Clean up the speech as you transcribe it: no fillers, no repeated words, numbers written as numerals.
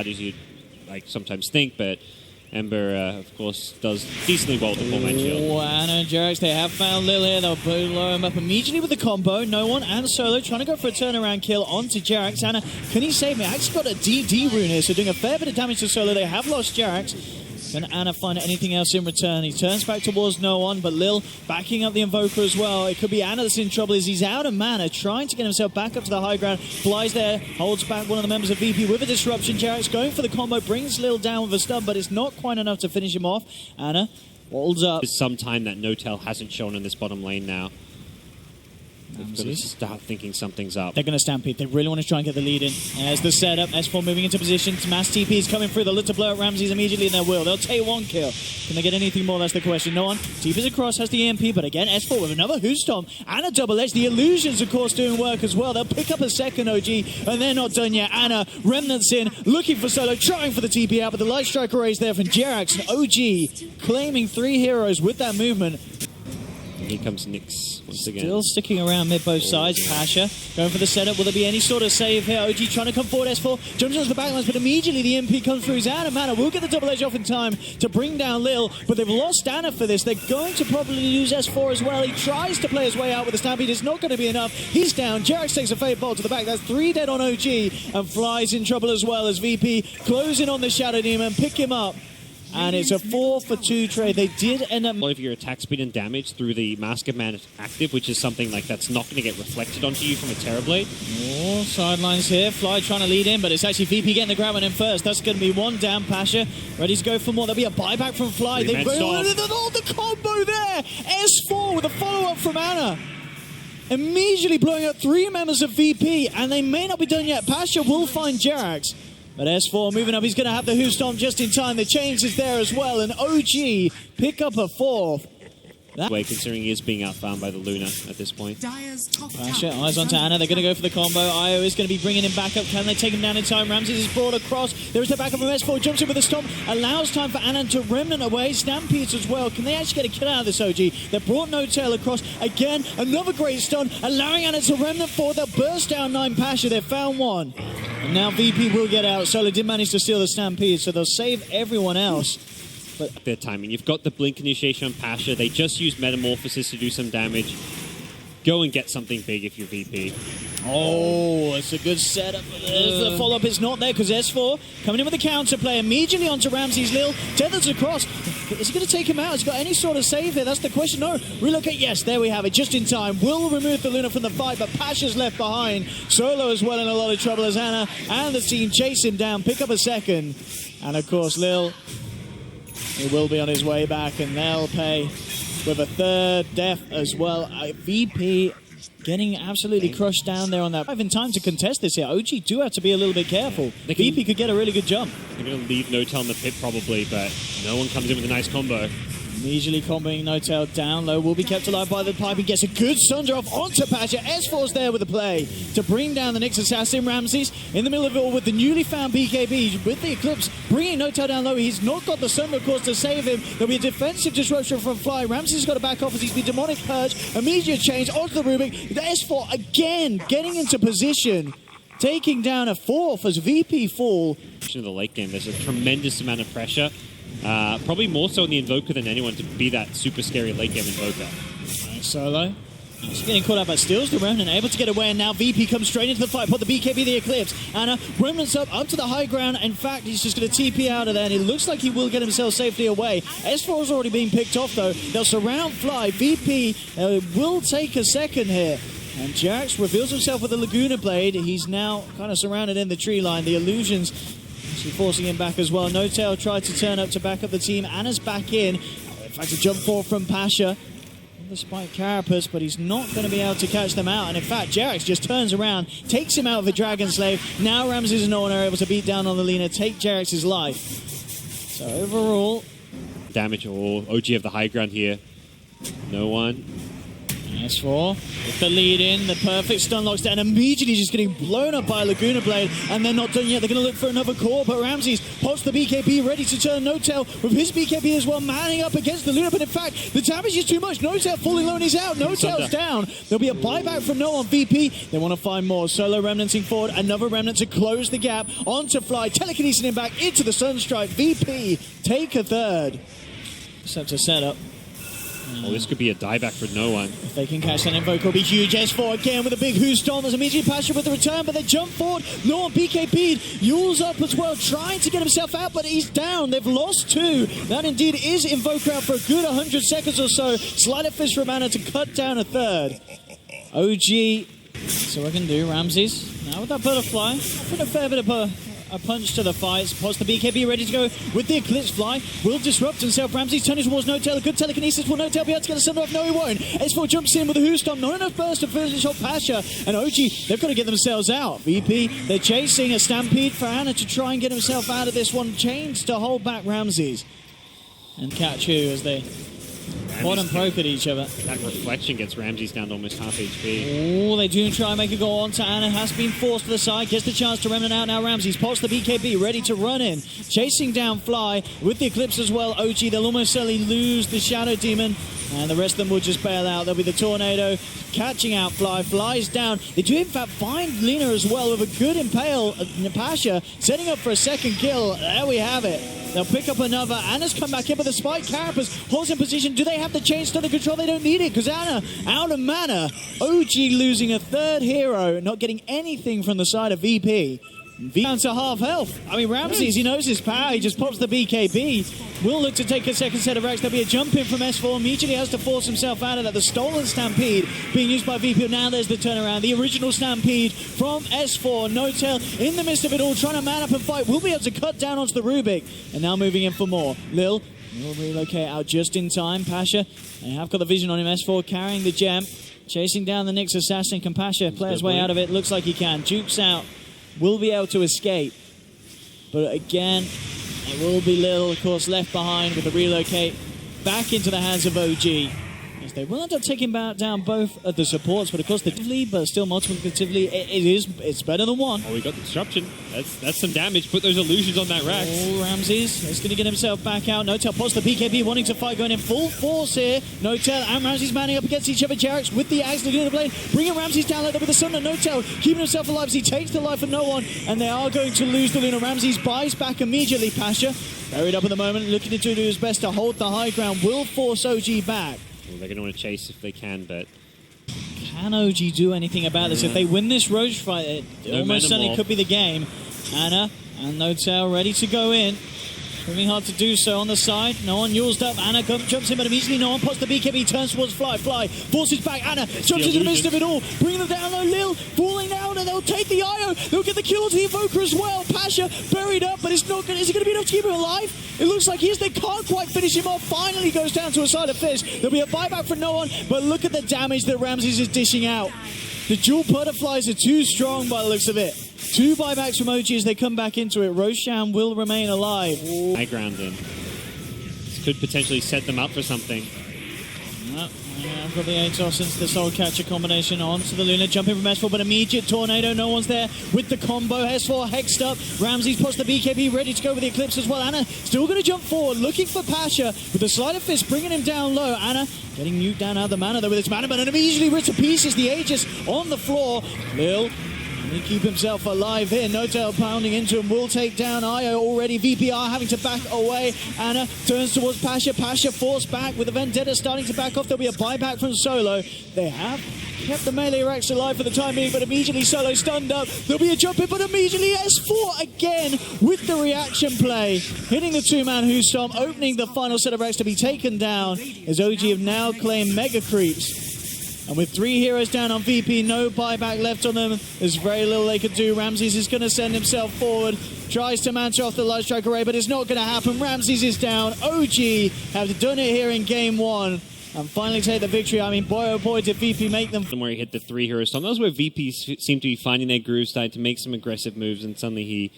as you'd like sometimes think, but Ember, of course, does decently well with the full-man shield. Oh, Ana and Jerax, they have found Lil here. They'll blow him up immediately with the combo. No one and Solo trying to go for a turnaround kill onto Jerax. Ana, can he save me? Actually got a DD rune here, so doing a fair bit of damage to Solo. They have lost Jerax. Can Ana find anything else in return? He turns back towards no one, but Lil backing up the Invoker as well. It could be Ana that's in trouble as he's out of mana, trying to get himself back up to the high ground. Flies there, holds back one of the members of VP with a disruption. Jerax going for the combo, brings Lil down with a stun, but it's not quite enough to finish him off. Ana holds up. There's some time that Notail hasn't shown in this bottom lane now. They've got to start thinking something's up. They're going to stampede. They really want to try and get the lead in. As the setup, S4 moving into position. Mass TP is coming through. They'll look to blow at Ramses immediately, and they will. They'll take one kill. Can they get anything more? That's the question. No one. TP's across, has the EMP, but again, S4 with another Hoostomp and a double edge. The illusions, of course, doing work as well. They'll pick up a second OG, and they're not done yet. Ana, Remnants in, looking for Solo, trying for the TP out, but the Light Strike array is there from Jerax and OG, claiming 3 heroes with that movement. And here comes Nyx once again. Still sticking around mid both sides. Pasha going for the setup. Will there be any sort of save here? OG trying to come forward. S4 jumps onto the backlines, but immediately the MP comes through. He's out of mana. We'll get the double edge off in time to bring down Lil, but they've lost Ana for this. They're going to probably use S4 as well. He tries to play his way out with the stampede. It's not going to be enough. He's down. Jerax takes a fade bolt to the back. That's 3 dead on OG, and Fly's in trouble as well as VP closing on the Shadow Demon. Pick him up. And it's a 4-for-2 trade. They did end up... All of your attack speed and damage through the Mask of Man active, which is something like that's not going to get reflected onto you from a Terrorblade. Oh, sidelines here. Fly trying to lead in, but it's actually VP getting the grab on him first. That's going to be one down. Pasha ready to go for more. There'll be a buyback from Fly. They the combo there. S4 with a follow-up from Ana. Immediately blowing up 3 members of VP, and they may not be done yet. Pasha will find Jerax. But S4 moving up, he's going to have the Hoostomp just in time. The change is there as well, and OG pick up a 4th. Way considering he is being outfound by the Luna at this point. Pasha, eyes onto Ana. They're going to go for the combo. Io is going to be bringing him back up. Can they take him down in time? Ramses is brought across. There is the backup from S4. Jumps in with a stomp. Allows time for Ana to remnant away. Stampedes as well. Can they actually get a kill out of this OG? They brought Notail across. Again, another great stun. Allowing Ana to remnant forward. They'll burst down 9 Pasha. They've found one. And now VP will get out. Solo did manage to steal the Stampede, so they'll save everyone else. But their timing. You've got the Blink initiation on Pasha. They just used Metamorphosis to do some damage. Go and get something big if you're VP. Oh, it's a good setup. The follow-up is not there because S4 coming in with a counterplay immediately onto Ramses. Lil tethers across. Is he going to take him out? Has he got any sort of save here? That's the question. No. Relocate. Yes, there we have it. Just in time. Will remove the Luna from the fight, but Pasha's left behind. Solo as well in a lot of trouble as Ana and the team chase him down. Pick up a second. And of course, Lil, he will be on his way back, and they'll pay with a 3rd death as well. VP getting absolutely crushed down there on that. In time to contest this here. OG do have to be a little bit careful. VP could get a really good jump. They're going to leave Notail in the pit probably, but no one comes in with a nice combo. Immediately comboing Notail down low. Will be kept alive by the pipe. He gets a good sunder off onto Pasha. S4's there with the play to bring down the Nyx assassin. Ramses in the middle of it all with the newly found BKB with the Eclipse, bringing Notail down low. He's not got the sunder, of course, to save him. There'll be a defensive disruption from Fly. Ramses has got to back off as he's been demonic purge. Immediate change onto the Rubik. The S4 again getting into position, taking down a 4th as VP fall. In the late game, there's a tremendous amount of pressure. Probably more so in the Invoker than anyone to be that super scary late game Invoker. Solo. He's getting caught up, but steals the Remnant, able to get away, and now VP comes straight into the fight. Put the BKB, the Eclipse. Ana, Remnant's up to the high ground. In fact, he's just going to TP out of there, and it looks like he will get himself safely away. S4 is already being picked off, though. They'll surround Fly. VP will take a second here. And Jerax reveals himself with the Laguna Blade. He's now kind of surrounded in the tree line. The illusions actually forcing him back as well. Notail tried to turn up to back up the team. Ana's back in. In fact, a jump forward from Pasha. Despite Carapace, but he's not going to be able to catch them out. And in fact, Jerax just turns around, takes him out with the Dragon Slave. Now Ramses and no one are able to beat down on the Lina, take Jerax's life. So overall... Damage or OG of the high ground here. No one. S4 with the lead in, the perfect stun locks down, immediately just getting blown up by a Laguna Blade, and they're not done yet. They're going to look for another core, but Ramses pops the BKB, ready to turn Notail with his BKB as well, manning up against the Luna, but in fact, the damage is too much. Notail fully low, he's out. Notail's down. There'll be a buyback from No on VP. They want to find more. Solo remnanting forward, another remnant to close the gap. Onto Fly, telekinesis him back into the Sunstrike. VP take a third. Such a setup. Oh, this could be a dieback for no one. If they can catch that invoke, it'll be huge. S4 again with a big Who Storm. There's immediate passion with the return, but they jump forward. No one BKP'd. Yule's up as well, trying to get himself out, but he's down. They've lost two. That indeed is Invoker out for a good 100 seconds or so. Sleight of Fist for mana to cut down a third. OG. So what can do, Ramses. Now with that butterfly, put a fair bit of a punch to the fight. Pots the BKB ready to go with the Eclipse Fly. Will disrupt himself. Ramses turning towards Notail. A good telekinesis. Will Notail be able to get a send off? No, he won't. S4 jumps in with a Who Stomp. Not enough burst to finish off Pasha. And OG, they've got to get themselves out. VP, they're chasing a Stampede for Ana to try and get himself out of this one. Chains to hold back Ramses. And catch who as they bottom poke at each other. That reflection gets Ramses down to almost half HP. Oh, they do try and make a go on to Ana. Has been forced to the side. Gets the chance to remnant out now. Ramses pops the BKB, ready to run in. Chasing down Fly with the Eclipse as well. OG, they'll almost certainly lose the Shadow Demon. And the rest of them will just bail out. There'll be the Tornado catching out Fly. Fly's down. They do in fact find Lina as well with a good impale. Pasha setting up for a second kill. There we have it. They'll pick up another. Ana's come back in, but the Spike Carapace holds in position. Do they have the chain still to control? They don't need it because Ana out of mana. OG losing a third hero, not getting anything from the side of VP. Down to half health. I mean, Ramses, he knows his power. He just pops the BKB. Will look to take a second set of racks. There'll be a jump in from S4. Immediately has to force himself out of that. The stolen Stampede being used by VP. Now there's the turnaround. The original Stampede from S4. Notail in the midst of it all, trying to man up and fight. Will be able to cut down onto the Rubik. And now moving in for more. Lil will relocate out just in time. Pasha, they have got the vision on him. S4 carrying the gem. Chasing down the Nyx assassin. Can Pasha play his way out of it? Looks like he can. Jukes out. Will be able to escape. But again, it will be Lil, of course, left behind with the relocate back into the hands of OG. As they will end up taking down both of the supports, but of course the lead, but still multiplicatively, it's better than one. Oh, we got the disruption. That's some damage. Put those illusions on that Rax. Oh, Ramses is going to get himself back out. Notail pops the BKB, wanting to fight, going in full force here. Notail and Ramses manning up against each other. Jerax with the axe, looking at the blade, bringing Ramses down like that with the sun. And Notail keeping himself alive as he takes the life of no one, and they are going to lose the Luna. Ramses buys back immediately. Pasha buried up at the moment, looking to do his best to hold the high ground. Will force OG back. Well, they're going to want to chase if they can, but can OG do anything about this? If they win this Roche fight, it almost certainly could be the game. Ana and Notail ready to go in. Proving hard to do so on the side. No one used up. Ana jumps in, but immediately no one pots the BKB, turns towards Fly. Fly forces back. Ana jumps into the midst of it all, bringing them down low. Lil falling down, and they'll take the IO. They'll get the kill onto the Invoker as well. Pasha buried up, but it's not good. Is it going to be enough to keep him alive? It looks like he is. They can't quite finish him off. Finally goes down to a side of fist. There'll be a buyback for no one, but look at the damage that Ramses is dishing out. The dual butterflies are too strong by the looks of it. Two buybacks from OG as they come back into it. Roshan will remain alive. High ground in. This could potentially set them up for something. No, I've got the Atos into the Soul Catcher combination onto the Luna. Jumping from S4, but immediate Tornado. No one's there with the combo. S4 hexed up. Ramses puts the BKB, ready to go with the Eclipse as well. Ana still going to jump forward, looking for Pasha with the Sleight of Fist, bringing him down low. Ana getting nuked down out of the mana though with its mana, but it immediately ripped to pieces. The Aegis on the floor. Lil he keep himself alive here. Notail pounding into him. Will take down IO already. VPR having to back away. Ana turns towards Pasha. Pasha forced back with the Vendetta starting to back off. There'll be a buyback from Solo. They have kept the melee Rex alive for the time being, but immediately Solo stunned up. There'll be a jump in, but immediately S4 again with the reaction play. Hitting the two-man Who Stomp, opening the final set of Rex to be taken down as OG have now claimed Mega Creeps. And with three heroes down on VP, no buyback left on them. There's very little they could do. Ramses is going to send himself forward. Tries to mantle off the Light Strike array, but it's not going to happen. Ramses is down. OG have done it here in game one. And finally take the victory. I mean, boy, oh boy, did VP make them. Where he hit the three heroes. So that was where VP seemed to be finding their groove, starting to make some aggressive moves, and suddenly he